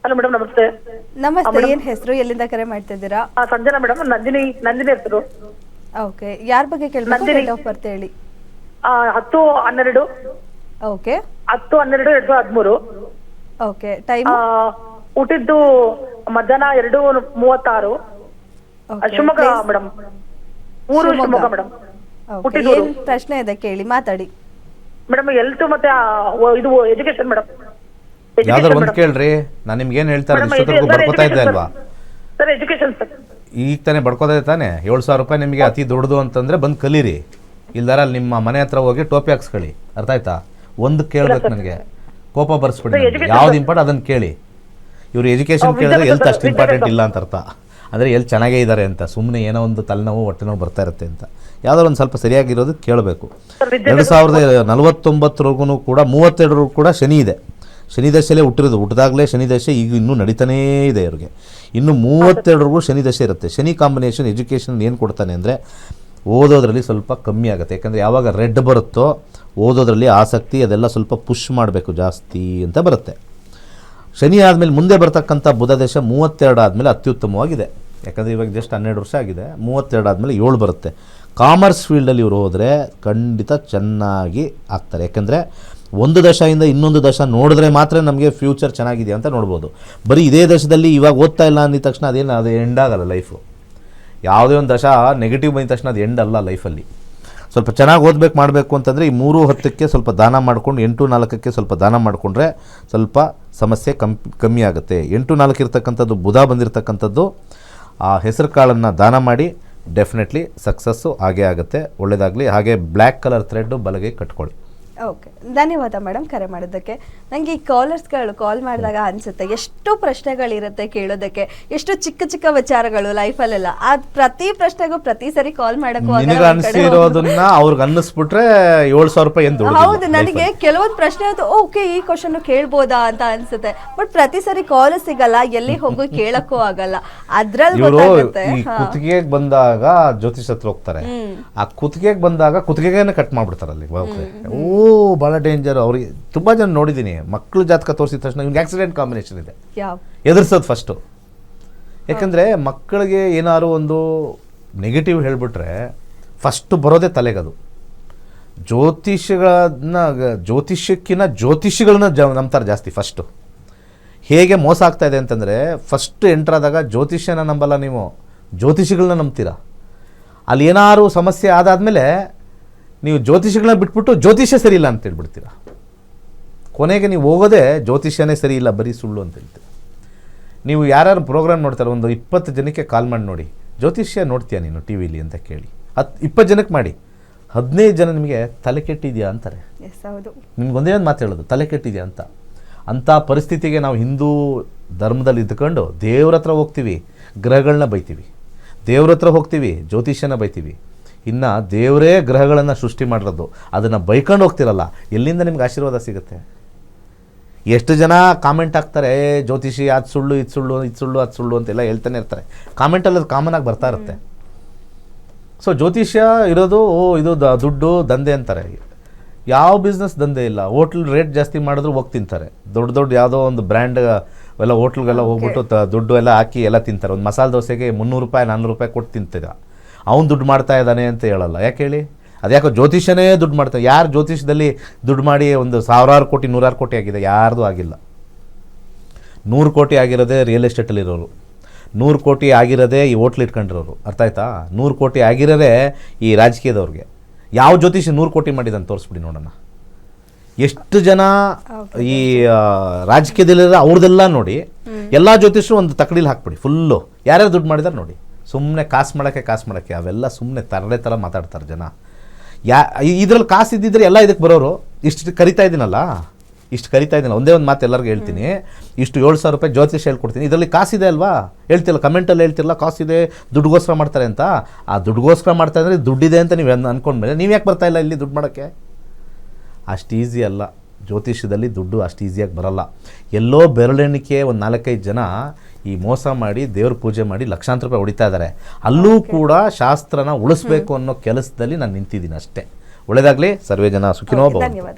Hello madam, ನಮಸ್ತೆ. ನಮಸ್ತೆ. ಏನ್ ಹೆಸರು, ಎಲ್ಲಿಂದ ಕರೆ ಮಾಡ್ತಿದ್ದೀರಾ? ಸಂಜನಾ ಮೇಡಮ್, ನಂದಿನಿ ಹೆಸರು. ಓಕೆ, ಯಾರ ಬಗ್ಗೆ ಕೇಳಬೇಕು? ಡೇಟ್ ಆಫ್ ಬರ್ತ್ ಹೇಳಿ. 10/12. ಓಕೆ. 10/12/2013. ಓಕೆ. ಟೈಮ್? ಹುಟ್ಟಿದ್ದು ಮಧ್ಯಾಹ್ನ 2:36. ಶಿವಮೊಗ್ಗ ಮೇಡಮ್. ಊರು ಶಿವಮೊಗ್ಗ ಮೇಡಮ್. ಏನ್ ಪ್ರಶ್ನೆ ಇದೆ ಕೇಳಿ, ಮಾತಾಡಿ ಮೇಡಮ್. ಹೆಲ್ತ್ ಮತ್ತೆ ಇದು ಎಜುಕೇಶನ್ ಮೇಡಮ್. ಯಾವ್ದಾರು ಒಂದು ಕೇಳ್ರಿ, ನಾನು ನಿಮ್ಗೆ ಏನ್ ಹೇಳ್ತಾರೆ ಇಷ್ಟೊತ್ತರೆಗೂ ಬಡ್ಕೋತಾ ಇದ್ದೆ ಅಲ್ವಾ? Sir education sir. ಈಗ ತಾನೇ ಬಡ್ಕೋತಾ ತಾನೆ. 7,000 ರೂಪಾಯಿ ನಿಮಗೆ ಅತಿ ದೊಡ್ಡದು ಅಂತಂದ್ರೆ ಬಂದು ಕಲೀರಿ. ಇಲ್ದಾರ ಅಲ್ಲಿ ನಿಮ್ಮ ಮನೆ ಹತ್ರ ಹೋಗಿ ಟೋಪಿ ಹಾಕ್ಸ್ಕೊಳ್ಳಿ. ಅರ್ಥ ಆಯ್ತಾ? ಒಂದು ಕೇಳ್ಬೇಕು ನನಗೆ, ಕೋಪ ಬರ್ಸ್ಬಿಡಿ. ಯಾವ್ದು ಇಂಪಾರ್ಟೆಂಟ್ ಅದನ್ನು ಕೇಳಿ. ಇವರು ಎಜುಕೇಶನ್ ಕೇಳಿದ್ರೆ ಹೆಲ್ತ್ ಅಷ್ಟು ಇಂಪಾರ್ಟೆಂಟ್ ಇಲ್ಲ ಅಂತ ಅರ್ಥ. ಅಂದರೆ ಎಲ್ಲಿ ಚೆನ್ನಾಗೇ ಇದ್ದಾರೆ ಅಂತ, ಸುಮ್ಮನೆ ಏನೋ ಒಂದು ತಲೆನೋವು ಹೊಟ್ಟೆ ನೋವು ಬರ್ತಾ ಇರುತ್ತೆ ಅಂತ. ಯಾವುದಾದ್ರು ಒಂದು ಸ್ವಲ್ಪ ಸರಿಯಾಗಿರೋದು ಕೇಳಬೇಕು. 2049 ಕೂಡ 32 ಕೂಡ ಶನಿ ಇದೆ. ಶನಿ ದಶೆಯಲ್ಲೇ ಹುಟ್ಟಿರೋದು. ಹುಟ್ಟಿದಾಗಲೇ ಶನಿ ದಶೆ, ಈಗ ಇನ್ನೂ ನಡೀತಾನೇ ಇದೆ ಇವ್ರಿಗೆ. ಇನ್ನು 32 ಶನಿ ದಶೆ ಇರುತ್ತೆ. ಶನಿ ಕಾಂಬಿನೇಷನ್ ಎಜುಕೇಷನ್ ಏನು ಕೊಡ್ತಾನೆ ಅಂದರೆ ಓದೋದ್ರಲ್ಲಿ ಸ್ವಲ್ಪ ಕಮ್ಮಿ ಆಗುತ್ತೆ. ಯಾಕಂದರೆ ಯಾವಾಗ ರೆಡ್ ಬರುತ್ತೋ ಓದೋದ್ರಲ್ಲಿ ಆಸಕ್ತಿ ಅದೆಲ್ಲ ಸ್ವಲ್ಪ ಪುಷ್ ಮಾಡಬೇಕು ಜಾಸ್ತಿ ಅಂತ ಬರುತ್ತೆ. ಶನಿ ಆದಮೇಲೆ ಮುಂದೆ ಬರ್ತಕ್ಕಂಥ ಬುಧ ದಶ 32 ಆದಮೇಲೆ ಅತ್ಯುತ್ತಮವಾಗಿದೆ. ಯಾಕಂದರೆ ಇವಾಗ ಜಸ್ಟ್ 12 ವರ್ಷ ಆಗಿದೆ. 32 ಆದಮೇಲೆ 7 ಬರುತ್ತೆ. ಕಾಮರ್ಸ್ ಫೀಲ್ಡಲ್ಲಿ ಇವರು ಹೋದರೆ ಖಂಡಿತ ಚೆನ್ನಾಗಿ ಆಗ್ತಾರೆ. ಯಾಕಂದರೆ ಒಂದು ದಶೆಯಿಂದ ಇನ್ನೊಂದು ದಶ ನೋಡಿದ್ರೆ ಮಾತ್ರ ನಮಗೆ ಫ್ಯೂಚರ್ ಚೆನ್ನಾಗಿದೆ ಅಂತ ನೋಡ್ಬೋದು. ಬರೀ ಇದೇ ದಶದಲ್ಲಿ ಇವಾಗ ಓದ್ತಾ ಇಲ್ಲ ಅಂದಿದ ತಕ್ಷಣ ಅದು ಎಂಡ್ ಆಗಲ್ಲ ಲೈಫು. ಯಾವುದೇ ಒಂದು ದಶ ನೆಗೆಟಿವ್ ಬಂದ ತಕ್ಷಣ ಅದು ಎಂಡ್ ಅಲ್ಲ ಲೈಫಲ್ಲಿ. ಸ್ವಲ್ಪ ಚೆನ್ನಾಗಿ ಓದಬೇಕು ಮಾಡಬೇಕು ಅಂತಂದರೆ ಈ 3:10ಕ್ಕೆ ಸ್ವಲ್ಪ ದಾನ ಮಾಡಿಕೊಂಡು 8:4ಕ್ಕೆ ಸ್ವಲ್ಪ ದಾನ ಮಾಡಿಕೊಂಡ್ರೆ ಸ್ವಲ್ಪ ಸಮಸ್ಯೆ ಕಮ್ಮಿ ಆಗುತ್ತೆ. 8:4 ಇರ್ತಕ್ಕಂಥದ್ದು ಬುಧ ಬಂದಿರತಕ್ಕಂಥದ್ದು, ಆ ಹೆಸರು ಕಾಳನ್ನು ದಾನ ಮಾಡಿ ಡೆಫಿನೆಟ್ಲಿ ಸಕ್ಸಸ್ಸು ಆಗೇ ಆಗುತ್ತೆ. ಒಳ್ಳೆಯದಾಗಲಿ. ಹಾಗೆ ಬ್ಲ್ಯಾಕ್ ಕಲರ್ ಥ್ರೆಡ್ಡು ಬಲಗೈ ಕಟ್ಕೊಳ್ಳಿ. ಓಕೆ, ಧನ್ಯವಾದ ಮೇಡಮ್ ಕರೆ ಮಾಡೋದಕ್ಕೆ. ನನಗೆ ಈ ಕಾಲರ್ಸ್ಗಳು ಕಾಲ್ ಮಾಡಿದಾಗ ಅನಿಸುತ್ತೆ ಎಷ್ಟು ಪ್ರಶ್ನೆಗಳಿರುತ್ತೆ ಕೇಳೋದಕ್ಕೆ, ಎಷ್ಟು ಚಿಕ್ಕ ಚಿಕ್ಕ ವಿಚಾರಗಳು ಲೈಫಲ್ಲೆಲ್ಲ. ಅದು ಪ್ರತಿ ಪ್ರಶ್ನೆಗೂ ಪ್ರತಿ ಸರಿ ಕಾಲ್ ಮಾಡೋಕ್ಕೂ ಅನಿಸಿರೋದನ್ನ ಅವ್ರಿಗೆ ಅನ್ನಿಸ್ಬಿಟ್ರೆ 7,000 ರೂಪಾಯಿ ಎಂದು. ಹೌದು, ನನಗೆ ಕೆಲವೊಂದು ಪ್ರಶ್ನೆ ಆಯ್ತು, ಓಕೆ ಈ ಕ್ವಶನ್ ಕೇಳ್ಬೋದಾ ಅಂತ ಅನ್ಸುತ್ತೆ. ಬಟ್ ಪ್ರತಿ ಸರಿ ಕಾಲ್ ಸಿಗಲ್ಲ, ಎಲ್ಲಿ ಹೋಗಿ ಕೇಳಕ್ಕೂ ಆಗಲ್ಲ. ಅದ್ರಲ್ಲಿ ಗೊತ್ತಾಗುತ್ತೆ. ಕುತ್ತಿಗೆಗೆ ಬಂದಾಗ ಜ್ಯೋತಿಷ್ ಹತ್ರ ಹೋಗ್ತಾರೆ. ಆ ಕುತ್ತಿಗೆಗೆ ಬಂದಾಗ ಕುತ್ತಿಗೆಗೇನೆ ಕಟ್ ಮಾಡ್ಬಿಡ್ತಾರೆ ಅಲ್ಲಿ. ಭಾಳ ಡೇಂಜರ್. ಅವ್ರಿಗೆ ತುಂಬ ಜನ ನೋಡಿದ್ದೀನಿ, ಮಕ್ಕಳು ಜಾತಕ ತೋರಿಸಿದ ತಕ್ಷಣ ಇವ್ನಿಗೆ ಆಕ್ಸಿಡೆಂಟ್ ಕಾಂಬಿನೇಷನ್ ಇದೆ, ಎದುರಿಸೋದು ಫಸ್ಟು. ಯಾಕಂದರೆ ಮಕ್ಕಳಿಗೆ ಏನಾದ್ರು ಒಂದು ನೆಗೆಟಿವ್ ಹೇಳಿಬಿಟ್ರೆ ಫಸ್ಟು ಬರೋದೇ ತಲೆಗದು. ಜ್ಯೋತಿಷಿಗಳನ್ನ ನಂಬ್ತಾರೆ ಜಾಸ್ತಿ. ಫಸ್ಟು ಹೇಗೆ ಮೋಸ ಆಗ್ತಾ ಇದೆ ಅಂತಂದರೆ, ಫಸ್ಟ್ ಎಂಟ್ರಾದಾಗ ಜ್ಯೋತಿಷ್ಯನ ನಂಬಲ್ಲ ನೀವು, ಜ್ಯೋತಿಷಿಗಳನ್ನ ನಂಬ್ತೀರಾ. ಅಲ್ಲಿ ಏನಾದ್ರು ಸಮಸ್ಯೆ ಆದಾದಮೇಲೆ ನೀವು ಜ್ಯೋತಿಷಿಗಳನ್ನ ಬಿಟ್ಬಿಟ್ಟು ಜ್ಯೋತಿಷ್ಯ ಸರಿ ಇಲ್ಲ ಅಂತ ಹೇಳ್ಬಿಡ್ತೀರ. ಕೊನೆಗೆ ನೀವು ಹೋಗೋದೇ ಜ್ಯೋತಿಷ್ಯನೇ ಸರಿ ಇಲ್ಲ, ಬರೀ ಸುಳ್ಳು ಅಂತ ಹೇಳ್ತೀರ. ನೀವು ಯಾರ್ಯಾರು ಪ್ರೋಗ್ರಾಮ್ ನೋಡ್ತಾರೆ, ಒಂದು 20 ಜನಕ್ಕೆ ಕಾಲ್ ಮಾಡಿ ನೋಡಿ, ಜ್ಯೋತಿಷ್ಯ ನೋಡ್ತೀಯ ನೀನು ಟಿ ವಿಲಿ ಅಂತ ಕೇಳಿ. 20 ಜನಕ್ಕೆ ಮಾಡಿ, 15 ಜನ ನಿಮಗೆ ತಲೆ ಕೆಟ್ಟಿದೆಯಾ ಅಂತಾರೆ. ನಿಮ್ಗೆ ಒಂದೇ ಒಂದು ಮಾತು ಹೇಳೋದು, ತಲೆ ಕೆಟ್ಟಿದೆಯಾ ಅಂತ. ಅಂಥ ಪರಿಸ್ಥಿತಿಗೆ ನಾವು ಹಿಂದೂ ಧರ್ಮದಲ್ಲಿ ಇದ್ದುಕೊಂಡು ದೇವ್ರ ಹತ್ರ ಹೋಗ್ತೀವಿ, ಗ್ರಹಗಳನ್ನ ಬೈತೀವಿ. ದೇವ್ರ ಹತ್ರ ಹೋಗ್ತೀವಿ, ಜ್ಯೋತಿಷ್ಯನ ಬೈತೀವಿ. ಇನ್ನು ದೇವರೇ ಗ್ರಹಗಳನ್ನು ಸೃಷ್ಟಿ ಮಾಡಿರೋದು, ಅದನ್ನು ಬೈಕೊಂಡು ಹೋಗ್ತಿರಲ್ಲ, ಎಲ್ಲಿಂದ ನಿಮ್ಗೆ ಆಶೀರ್ವಾದ ಸಿಗುತ್ತೆ? ಎಷ್ಟು ಜನ ಕಾಮೆಂಟ್ ಹಾಕ್ತಾರೆ, ಜ್ಯೋತಿಷಿ ಅದು ಸುಳ್ಳು, ಇದು ಸುಳ್ಳು, ಇದು ಸುಳ್ಳು, ಅದು ಸುಳ್ಳು ಅಂತೆಲ್ಲ ಹೇಳ್ತಾನೆ ಇರ್ತಾರೆ. ಕಾಮೆಂಟಲ್ಲಿ ಅದು ಕಾಮನ್ ಆಗಿ ಬರ್ತಾ ಇರುತ್ತೆ. ಸೊ ಜ್ಯೋತಿಷ್ಯ ಇರೋದು ಇದು ದುಡ್ಡು ದಂಧೆ ಅಂತಾರೆ. ಯಾವ ಬಿಸ್ನೆಸ್ ದಂಧೆ ಇಲ್ಲ. ಹೋಟ್ಲ್ ರೇಟ್ ಜಾಸ್ತಿ ಮಾಡಿದ್ರು ಹೋಗಿ ತಿಂತಾರೆ. ದೊಡ್ಡ ಯಾವುದೋ ಒಂದು ಬ್ರ್ಯಾಂಡ್ ಎಲ್ಲ ಹೋಟ್ಲ್ಗೆಲ್ಲ ಹೋಗ್ಬಿಟ್ಟು ದುಡ್ಡು ಎಲ್ಲ ಹಾಕಿ ಎಲ್ಲ ತಿಂತಾರೆ. ಒಂದು ಮಸಾಲೆ ದೋಸೆಗೆ 300 ರೂಪಾಯಿ 400 ರೂಪಾಯಿ ಕೊಟ್ಟು ತಿಂತೀರ. ಅವ್ನು ದುಡ್ಡು ಮಾಡ್ತಾ ಇದ್ದಾನೆ ಅಂತ ಹೇಳಲ್ಲ. ಯಾಕೆ ಹೇಳಿ? ಅದ್ಯಾಕೋ ಜ್ಯೋತಿಷ್ಯನೇ ದುಡ್ಡು ಮಾಡ್ತಾರೆ. ಯಾರು ಜ್ಯೋತಿಷ್ಯದಲ್ಲಿ ದುಡ್ಡು ಮಾಡಿ ಒಂದು 1,000 ಕೋಟಿ 100 ಕೋಟಿ ಆಗಿದೆ? ಯಾರ್ದು ಆಗಿಲ್ಲ. 100 ಕೋಟಿ ಆಗಿರೋದೇ ರಿಯಲ್ ಎಸ್ಟೇಟಲ್ಲಿರೋರು, 100 ಕೋಟಿ ಆಗಿರೋದೇ ಈ ಹೋಟ್ಲ್ ಇಟ್ಕೊಂಡಿರೋರು. ಅರ್ಥ ಆಯ್ತಾ? 100 ಕೋಟಿ ಆಗಿರೋದೇ ಈ ರಾಜಕೀಯದವ್ರಿಗೆ. ಯಾವ ಜ್ಯೋತಿಷಿ 100 ಕೋಟಿ ಮಾಡಿದಂತ ತೋರಿಸ್ಬಿಡಿ ನೋಡೋಣ. ಎಷ್ಟು ಜನ ಈ ರಾಜಕೀಯದಲ್ಲಿರೋ ಅವ್ರದ್ದೆಲ್ಲ ನೋಡಿ, ಎಲ್ಲ ಜ್ಯೋತಿಷರು ಒಂದು ತಕಡಿಲಿ ಹಾಕ್ಬಿಡಿ ಫುಲ್ಲು, ಯಾರ್ಯಾರು ದುಡ್ಡು ಮಾಡಿದಾರೆ ನೋಡಿ. ಸುಮ್ಮನೆ ಕಾಸು ಮಾಡೋಕ್ಕೆ ಅವೆಲ್ಲ ಸುಮ್ಮನೆ ತರಲೆ ಥರ ಮಾತಾಡ್ತಾರೆ ಜನ. ಇದರಲ್ಲಿ ಕಾಸು ಇದ್ದಿದ್ರೆ ಎಲ್ಲ ಇದಕ್ಕೆ ಬರೋರು. ಇಷ್ಟು ಕರಿತಾ ಇದ್ದೀನಲ್ಲ, ಒಂದೇ ಒಂದು ಮಾತು ಎಲ್ಲರಿಗೂ ಹೇಳ್ತೀನಿ, ಇಷ್ಟು 7,000 ರೂಪಾಯಿ ಜ್ಯೋತಿಷ ಹೇಳ್ಕೊಡ್ತೀನಿ, ಇದರಲ್ಲಿ ಕಾಸಿದೆ ಅಲ್ವಾ? ಹೇಳ್ತಿಲ್ಲ, ಕಮೆಂಟಲ್ಲಿ ಹೇಳ್ತಿರಲ್ಲ ಕಾಸಿದೆ, ದುಡ್ಡುಗೋಸ್ಕರ ಮಾಡ್ತಾರೆ ಅಂತ. ಆ ದುಡ್ಡುಗೋಸ್ಕರ ಮಾಡ್ತಾ ಇದ್ರೆ ದುಡ್ಡಿದೆ ಅಂತ ನೀವು ಅಂದ್ಕೊಂಡ್ಮೇಲೆ ನೀವು ಯಾಕೆ ಬರ್ತಾ ಇಲ್ಲ ಇಲ್ಲಿ ದುಡ್ಡು ಮಾಡೋಕ್ಕೆ? ಅಷ್ಟು ಈಸಿ ಅಲ್ಲ. ಜ್ಯೋತಿಷ್ಯದಲ್ಲಿ ದುಡ್ಡು ಅಷ್ಟು ಈಸಿಯಾಗಿ ಬರಲ್ಲ. ಎಲ್ಲೋ ಬೆರಳೆಣಿಕೆ ಒಂದು 4-5 ಜನ ಈ ಮೋಸ ಮಾಡಿ ದೇವ್ರ ಪೂಜೆ ಮಾಡಿ ಲಕ್ಷಾಂತರ ರೂಪಾಯಿ ಹೊಡಿತಾ ಇದ್ದಾರೆ. ಅಲ್ಲೂ ಕೂಡ ಶಾಸ್ತ್ರನ ಉಳಿಸ್ಬೇಕು ಅನ್ನೋ ಕೆಲಸದಲ್ಲಿ ನಾನು ನಿಂತಿದ್ದೀನಿ ಅಷ್ಟೇ. ಒಳ್ಳೆಯದಾಗಲಿ. ಸರ್ವೇ ಜನ ಸುಖಿನೋ ಭವಂತು.